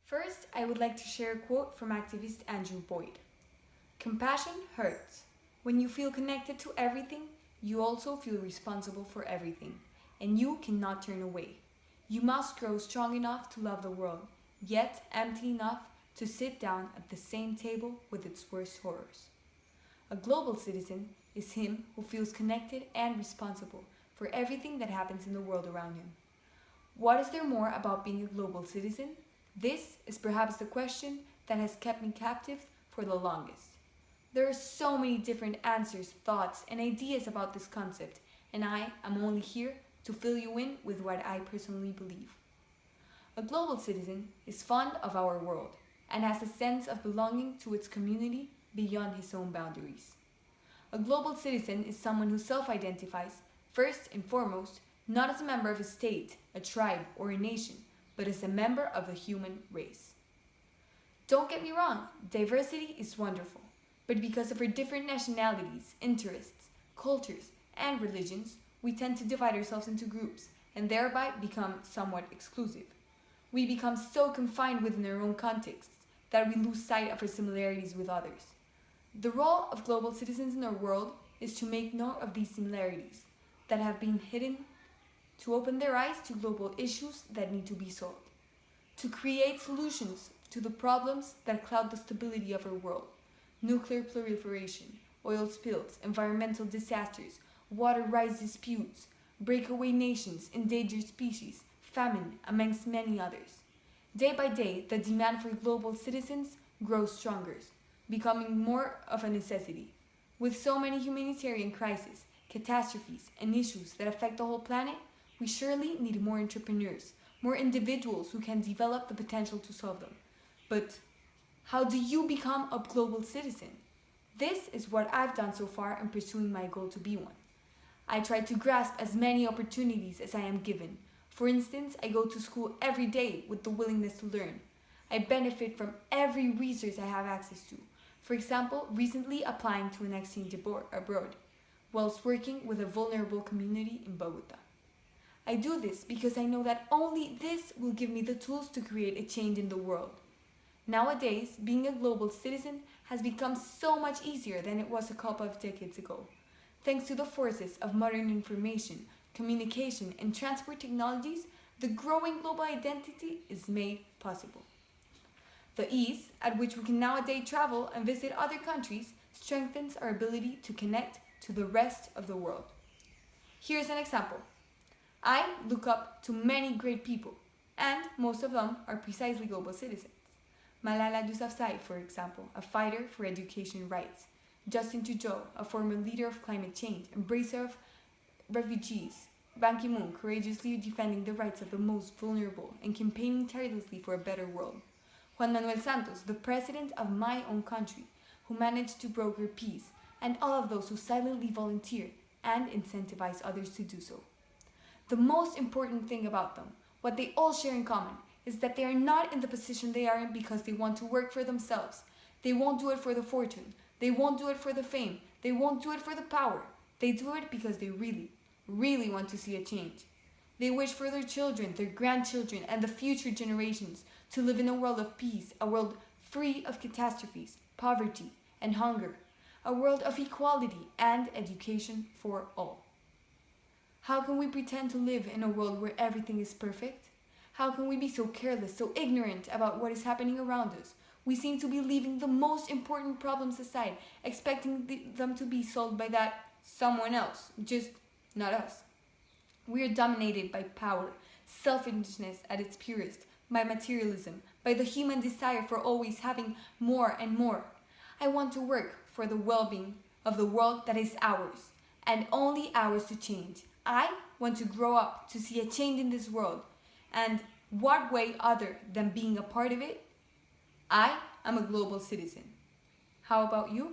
First, I would like to share a quote from activist Andrew Boyd. Compassion hurts. When you feel connected to everything, you also feel responsible for everything, and you cannot turn away. You must grow strong enough to love the world, yet empty enough to sit down at the same table with its worst horrors. A global citizen is him who feels connected and responsible for everything that happens in the world around him. What is there more about being a global citizen? This is perhaps the question that has kept me captive for the longest. There are so many different answers, thoughts, and ideas about this concept, and I am only here to fill you in with what I personally believe. A global citizen is fond of our world and has a sense of belonging to its community beyond his own boundaries. A global citizen is someone who self-identifies, first and foremost, not as a member of a state, a tribe, or a nation, but as a member of the human race. Don't get me wrong, diversity is wonderful, but because of our different nationalities, interests, cultures, and religions, we tend to divide ourselves into groups and thereby become somewhat exclusive. We become so confined within our own contexts that we lose sight of our similarities with others. The role of global citizens in our world is to make note of these similarities that have been hidden, to open their eyes to global issues that need to be solved, to create solutions to the problems that cloud the stability of our world: nuclear proliferation, oil spills, environmental disasters, water rights disputes, breakaway nations, endangered species, famine, amongst many others. Day by day, the demand for global citizens grows stronger, becoming more of a necessity. With so many humanitarian crises, catastrophes, and issues that affect the whole planet, we surely need more entrepreneurs, more individuals who can develop the potential to solve them. But how do you become a global citizen? This is what I've done so far in pursuing my goal to be one. I try to grasp as many opportunities as I am given. For instance, I go to school every day with the willingness to learn. I benefit from every resource I have access to. For example, recently applying to an exchange abroad, whilst working with a vulnerable community in Bogotá. I do this because I know that only this will give me the tools to create a change in the world. Nowadays, being a global citizen has become so much easier than it was a couple of decades ago. Thanks to the forces of modern information, communication, and transport technologies, the growing global identity is made possible. The ease at which we can nowadays travel and visit other countries strengthens our ability to connect to the rest of the world. Here's an example. I look up to many great people, and most of them are precisely global citizens. Malala Yousafzai, for example, a fighter for education rights. Justin Trudeau, a former leader of climate change, embracer of refugees. Ban Ki-moon, courageously defending the rights of the most vulnerable and campaigning tirelessly for a better world. Juan Manuel Santos, the president of my own country, who managed to broker peace, and all of those who silently volunteer and incentivize others to do so. The most important thing about them, what they all share in common, is that they are not in the position they are in because they want to work for themselves. They won't do it for the fortune. They won't do it for the fame. They won't do it for the power. They do it because they really, really want to see a change. They wish for their children, their grandchildren, and the future generations to live in a world of peace, a world free of catastrophes, poverty, and hunger, a world of equality and education for all. How can we pretend to live in a world where everything is perfect? How can we be so careless, so ignorant about what is happening around us? We seem to be leaving the most important problems aside, expecting them to be solved by that someone else, just not us. We are dominated by power, selfishness at its purest, by materialism, by the human desire for always having more and more. I want to work for the well-being of the world that is ours, and only ours to change. I want to grow up to see a change in this world, and what way other than being a part of it? I am a global citizen. How about you?